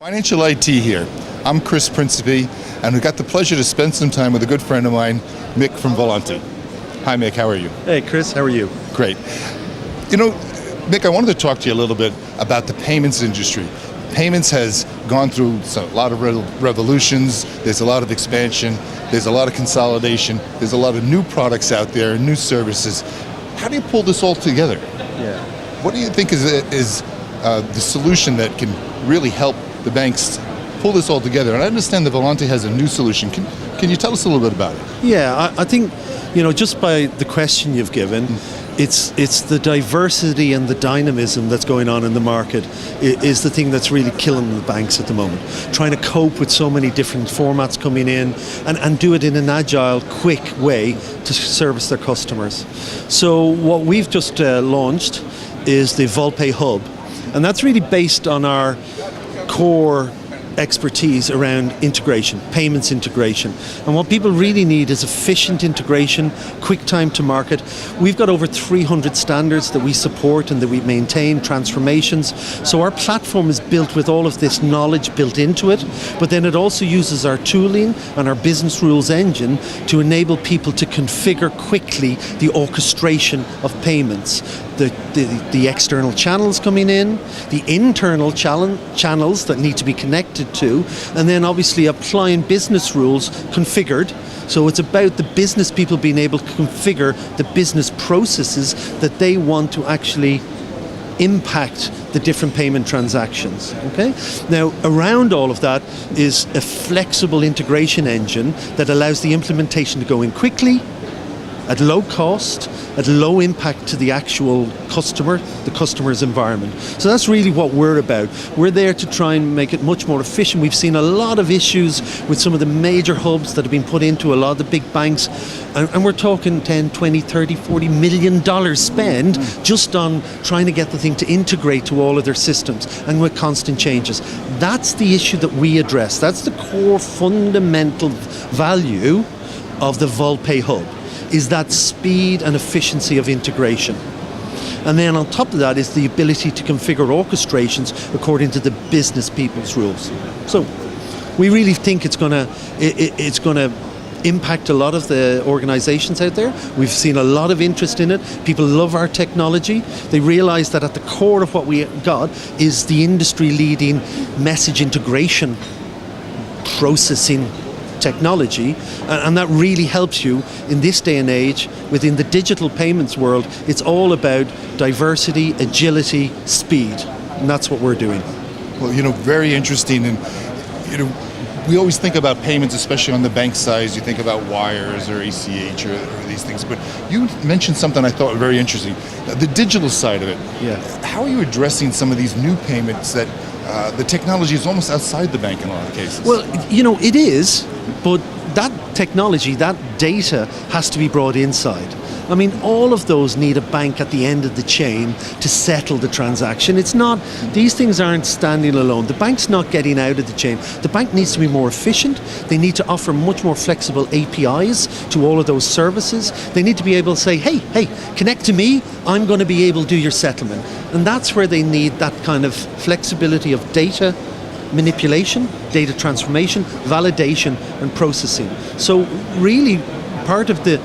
Financial IT here. I'm Chris Principe, and we got the pleasure to spend some time with a good friend of mine, Mick from Volante. Hi Mick, how are you? Hey Chris, how are you? Great. You know, Mick, I wanted to talk to you a little bit about the payments industry. Payments has gone through a lot of revolutions, there's a lot of expansion, there's a lot of consolidation, there's a lot of new products out there, new services. How do you pull this all together? Yeah. What do you think is the solution that can really help the banks pull this all together? And I understand that Volante has a new solution. Can you tell us a little bit about it? Yeah, I think, just by the question you've given, it's the diversity and the dynamism that's going on in the market is the thing that's really killing the banks at the moment. Trying to cope with so many different formats coming in and do it in an agile, quick way to service their customers. So what we've just launched is the VolPay Hub, and that's really based on our core expertise around integration, payments integration. And what people really need is efficient integration, quick time to market. We've got over 300 standards that we support and that we maintain, transformations. So our platform is built with all of this knowledge built into it, but then it also uses our tooling and our business rules engine to enable people to configure quickly the orchestration of payments. The external channels coming in, the internal channels that need to be connected to, and then obviously applying business rules configured. So it's about the business people being able to configure the business processes that they want to actually impact the different payment transactions. Okay? Now, around all of that is a flexible integration engine that allows the implementation to go in quickly, at low cost, at low impact to the actual customer, the customer's environment. So that's really what we're about. We're there to try and make it much more efficient. We've seen a lot of issues with some of the major hubs that have been put into a lot of the big banks, and we're talking 10, 20, 30, $40 million spend just on trying to get the thing to integrate to all of their systems, and with constant changes. That's the issue that we address. That's the core fundamental value of the VolPay Hub, is that speed and efficiency of integration. And then on top of that is the ability to configure orchestrations according to the business people's rules. So we really think it's going to impact a lot of the organizations out there. We've seen a lot of interest in it. People love our technology. They realize that at the core of what we got is the industry-leading message integration processing technology, and that really helps you in this day and age within the digital payments world. It's all about diversity, agility, speed, and that's what we're doing. Well, very interesting, and we always think about payments, especially on the bank side. You think about wires or ACH or these things, but you mentioned something I thought was very interesting, the digital side of it. Yeah. How are you addressing some of these new payments that the technology is almost outside the bank in a lot of cases? Well, it is, but that technology, that data has to be brought inside. I mean, all of those need a bank at the end of the chain to settle the transaction. These things aren't standing alone. The bank's not getting out of the chain. The bank needs to be more efficient. They need to offer much more flexible APIs to all of those services. They need to be able to say, hey, connect to me, I'm going to be able to do your settlement. And that's where they need that kind of flexibility of data manipulation, data transformation, validation, and processing. So really part of the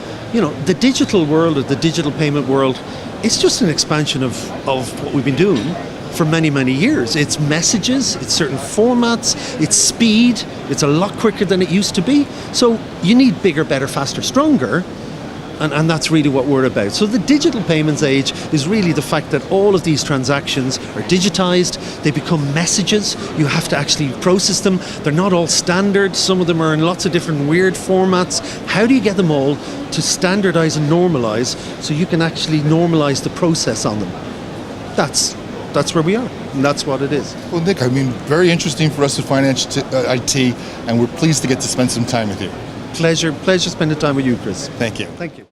digital world, or the digital payment world, it's just an expansion of what we've been doing for many, many years. It's messages, it's certain formats, it's speed, it's a lot quicker than it used to be. So you need bigger, better, faster, stronger, and that's really what we're about. So the digital payments age is really the fact that all of these transactions are digitized, they become messages, you have to actually process them, they're not all standard, some of them are in lots of different weird formats. How do you get them all to standardize and normalize so you can actually normalize the process on them? That's where we are, and that's what it is. Well, Nick, very interesting for us at Financial IT, and we're pleased to get to spend some time with you. Pleasure spending time with you, Chris. Thank you. Thank you.